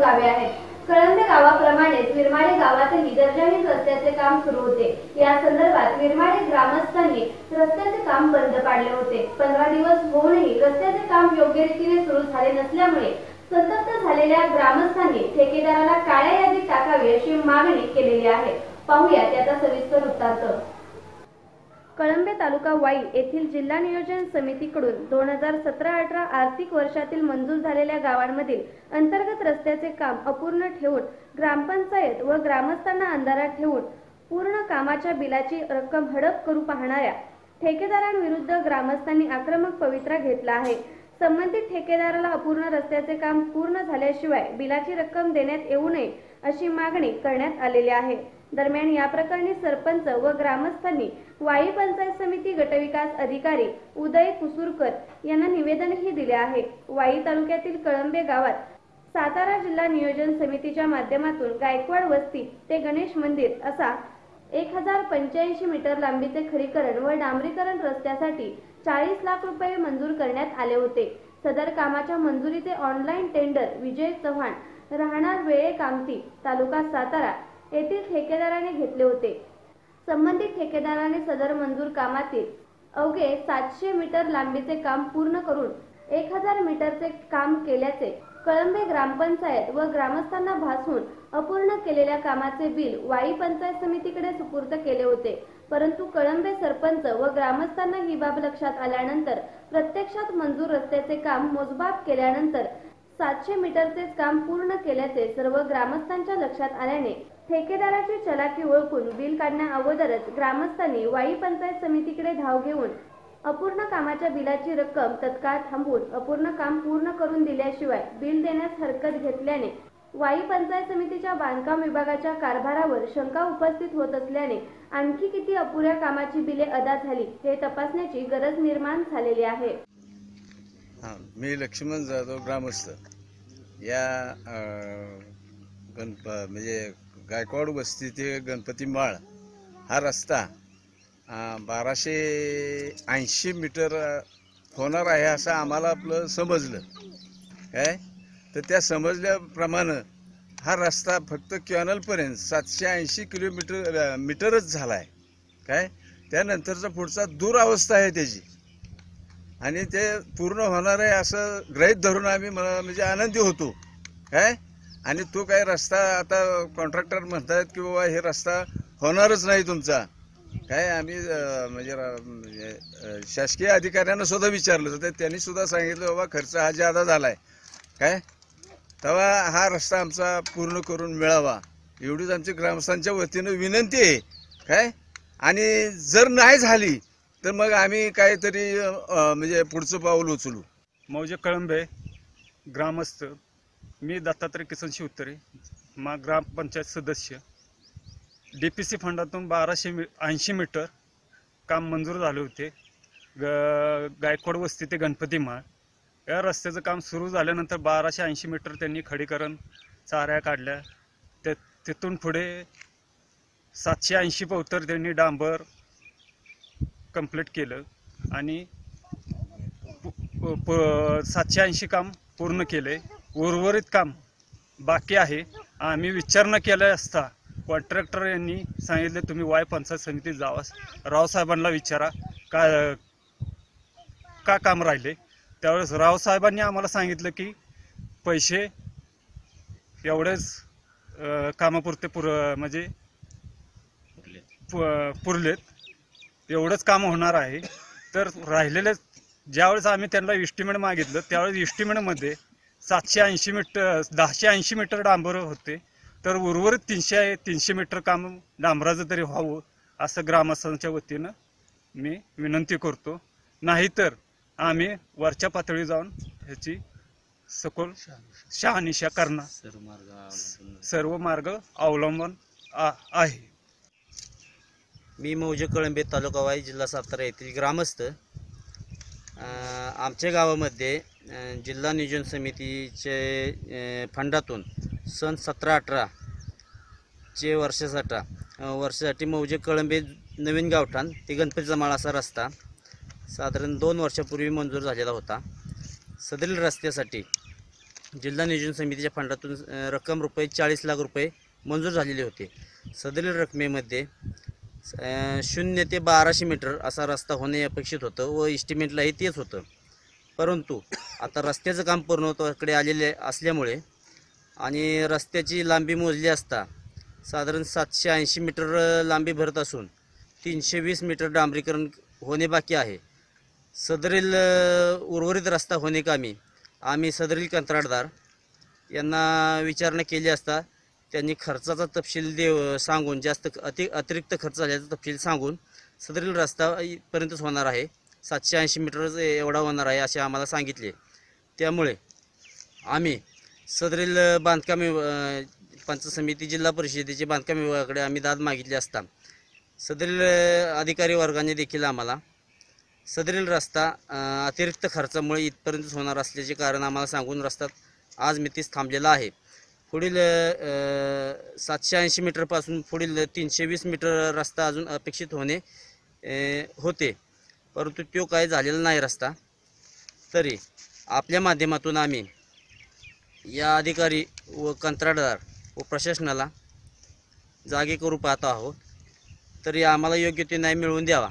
गावे आहेत। कळंबे गावाप्रमाणेच विरमाडे गावातही दर्जाहीन रस्त्याचे काम सुरू होते। या संदर्भात विरमाडे ग्रामस्थांनी रस्त्याचे काम बंद पाडले होते। 15 दिवस होऊनही रस्त्याचे काम योग्य रीतीने सुरू झाले नसल्यामुळे संतप्त झालेल्या ग्रामस्थांनी ठेकेदाराला काळ्या यादीत टाकावे अशी मागणी केलेली आहे। पाहूया त्याचा सविस्तर वृत्तांत। कळंबे तालुका वाई येथील जिल्हा नियोजन समितीकडून 2017-18 आर्थिक वर्षातील मंजूर झालेल्या गावांमधील अंतर्गत रस्त्याचे काम अपूर्ण ठेवून ग्रामपंचायत व ग्रामस्थांना अंधारात ठेवून पूर्ण कामाच्या बिलाची रक्कम हडप करू पाहणाऱ्या ठेकेदारांविरुद्ध ग्रामस्थांनी आक्रमक पवित्रा घेतला आहे। संबंधित ठेकेदाराला अपूर्ण रस्त्याचे काम पूर्ण झाल्याशिवाय बिलाची रक्कम देण्यात येऊ नये अशी मागणी करण्यात आलेली आहे। दरम्यान या प्रकरणी सरपंच व ग्रामस्थांनी वाई पंचायत समिती गटविकास अधिकारी उदय कुसूरकर यांना निवेदनही दिले आहे। वाई तालुक्यातील कळंबे गावात सातारा जिल्हा नियोजन समितीच्या माध्यमातून गायकवाड वस्ती ते गणेश मंदिर असा 1085 मीटर लांबीचे खडीकरण व डांबरीकरण रस्त्यासाठी 40 लाख रुपये मंजूर करण्यात आले होते। सदर कामाच्या मंजुरीचे ऑनलाईन टेंडर विजय चव्हाण राहणार वेळे कामती तालुका सातारा येथील ठेकेदाराने घेतले होते। संबंधित ठेकेदाराने सदर मंजूर कामातील अवघे 700 मीटर लांबीचे काम पूर्ण करून 1000 मीटरचे काम केल्याचे कळंबे ग्रामपंचायत व ग्रामस्थांना भासून अपूर्ण केलेल्या कामाचे बिल वाई पंचायत समितीकडे सुपूर्द केले होते। परंतु कळंबे सरपंच व ग्रामस्थांना ही बाब लक्षात आल्यानंतर प्रत्यक्षात मंजूर रस्त्याचे काम मोजमाप केल्यानंतर 700 मीटरचे काम पूर्ण केल्याचे सर्व ग्रामस्थांच्या लक्षात आल्याने ठेकेदाराची चलाकी ओळखून बिल काढण्या अगोदरच ग्रामस्थांनी वाई पंचायत समितीकडे धाव घेऊन अपूर्ण कामाच्या बिलाची रक्कम तत्काळ थांबवून अपूर्ण काम पूर्ण करून दिल्याशिवाय बिल देण्यास हरकत घेतल्याने वाई पंचायत समितीच्या बांधकाम विभागाच्या कारभारावर शंका उपस्थित होत असल्याने आणखी किती अपुऱ्या कामाची बिले अदा झाली हे तपासण्याची गरज निर्माण झालेली आहे। मी लक्ष्मण जाधव ग्रामस्थ या म्हणजे गायकवाड वस्ती ते गणपती माळ हा रस्ता 1280 मीटर होणार आहे असं आम्हाला आपलं समजलं काय। तर त्या समजल्याप्रमाणे हा रस्ता फक्त कॅनलपर्यंत 780 मीटरच झाला आहे काय। त्यानंतरचा पुढचा दुरावस्था आहे त्याची आणि ते पूर्ण होणार आहे असं गृहीत धरून आम्ही म्हणजे आनंदी होतो काय। आणि तो काय रस्ता आता कॉन्ट्रॅक्टर म्हणतात की बाबा हे रस्ता होणारच नाही तुमचा काय। आम्ही म्हणजे शासकीय अधिकाऱ्यांना सुद्धा विचारलं तर त्यांनी सुद्धा सांगितलं बाबा खर्च हा जादा झालाय काय, तेव्हा हा रस्ता आमचा पूर्ण करून मिळावा एवढीच आमची ग्रामस्थांच्या वतीनं विनंती आहे काय। आणि जर नाही झाली तर मग आम्ही काहीतरी म्हणजे पुढचं पाऊल उचलू। मौजे कळंबे ग्रामस्थ मी दत्तात्रय किसन शिवतरे ग्रामपंचायत सदस्य। DPC फंडातून 1280 मीटर काम मंजूर झाले होते। गायकवाड वस्ती ते गणपती माळ या रस्त्याचं काम सुरू झाल्यानंतर 1280 मीटर त्यांनी खडीकरण चाऱ्या काढल्या। तिथून पुढे 780 पवतर त्यांनी डांबर कंप्लीट केलं आणि 780 काम पूर्ण केले। उर्वरित काम बाकी आहे। आम्ही विचारणा केल्या असता कॉन्ट्रॅक्टर यांनी सांगितले तुम्ही वाई पंचायत समितीत जावा, रावसाहेबांना विचारा का काम राहिले। त्यावेळेस रावसाहेबांनी आम्हाला सांगितलं की पैसे एवढेच कामापुरते म्हणजे पुरलेत, एवढंच काम होणार आहे। तर राहिलेले ज्यावेळेस आम्ही त्यांना इस्टिमेट मागितलं त्यावेळेस इस्टिमेटमध्ये 1080 मीटर डांबर होते, तर उर्वरित 300 मीटर काम डांबराचं तरी व्हावं असं ग्रामस्थांच्या वतीनं मी विनंती करतो। नाहीतर आम्ही वरच्या पातळी जाऊन ह्याची सखोल शहानिशा करणार, सर्व मार्ग अवलंबन आहे। मी मौजे कळंबे तालुका वाई जिल्हा सातारा येथील ग्रामस्थ। आमच्या गावामध्ये जिल्हा नियोजन समितीचे फंडातून सन 17-18 चे वर्षासाठी मौजे कळंबे नवीन गावठाण ते गणपतीचा माळ असा रस्ता साधारण 2 वर्षापूर्वी मंजूर झालेला होता। सदरील रस्त्यासाठी जिल्हा नियोजन समितीच्या फंडातून रक्कम रुपये 40 लाख रुपये मंजूर झालेले होते. सदरील रकमेमध्ये 0 ते 1200 मीटर असा रस्ता होणे अपेक्षित होतं व इस्टिमेटलाही तेच होतं. परंतु आता रस्त्याचं काम पूर्णत्वाकडे आलेले असल्यामुळे आणि रस्त्याची लांबी मोजली असता साधारण 780 मीटर लांबी भरत असून 320 मीटर डांबरीकरण होणे बाकी आहे. सदरील उर्वरित रस्ता होणे कामी आम्ही सदरील कंत्राटदार यांना विचारणा केली असता त्यांनी खर्चाचा तपशील सांगून अतिरिक्त खर्च झाल्याचा तपशील सांगून सदरील रस्ता इथपर्यंतच होणार आहे, 780 मीटर एवढा होणार आहे असे आम्हाला सांगितले. त्यामुळे आम्ही सदरील बांधकाम पंचायत समिती जिल्हा परिषदेचे बांधकाम विभागाकडे आम्ही दाद मागितली असता सदरील अधिकारी वर्गाने देखील आम्हाला सदरील रस्ता अतिरिक्त खर्चामुळे इथपर्यंतच होणार असल्याचे कारण आम्हाला सांगून रस्ता आज मितीस थांबलेला आहे. पुढील 780 मीटरपासून पुढील 320 मीटर रस्ता अजून अपेक्षित होते, परंतु तो काय झालेला नाही रस्ता. तरी आपल्या माध्यमातून आम्ही या अधिकारी व कंत्राटदार व प्रशासनाला जागे करू पाहतो आहोत. तरी आम्हाला योग्य ते न्याय मिळवून द्यावा.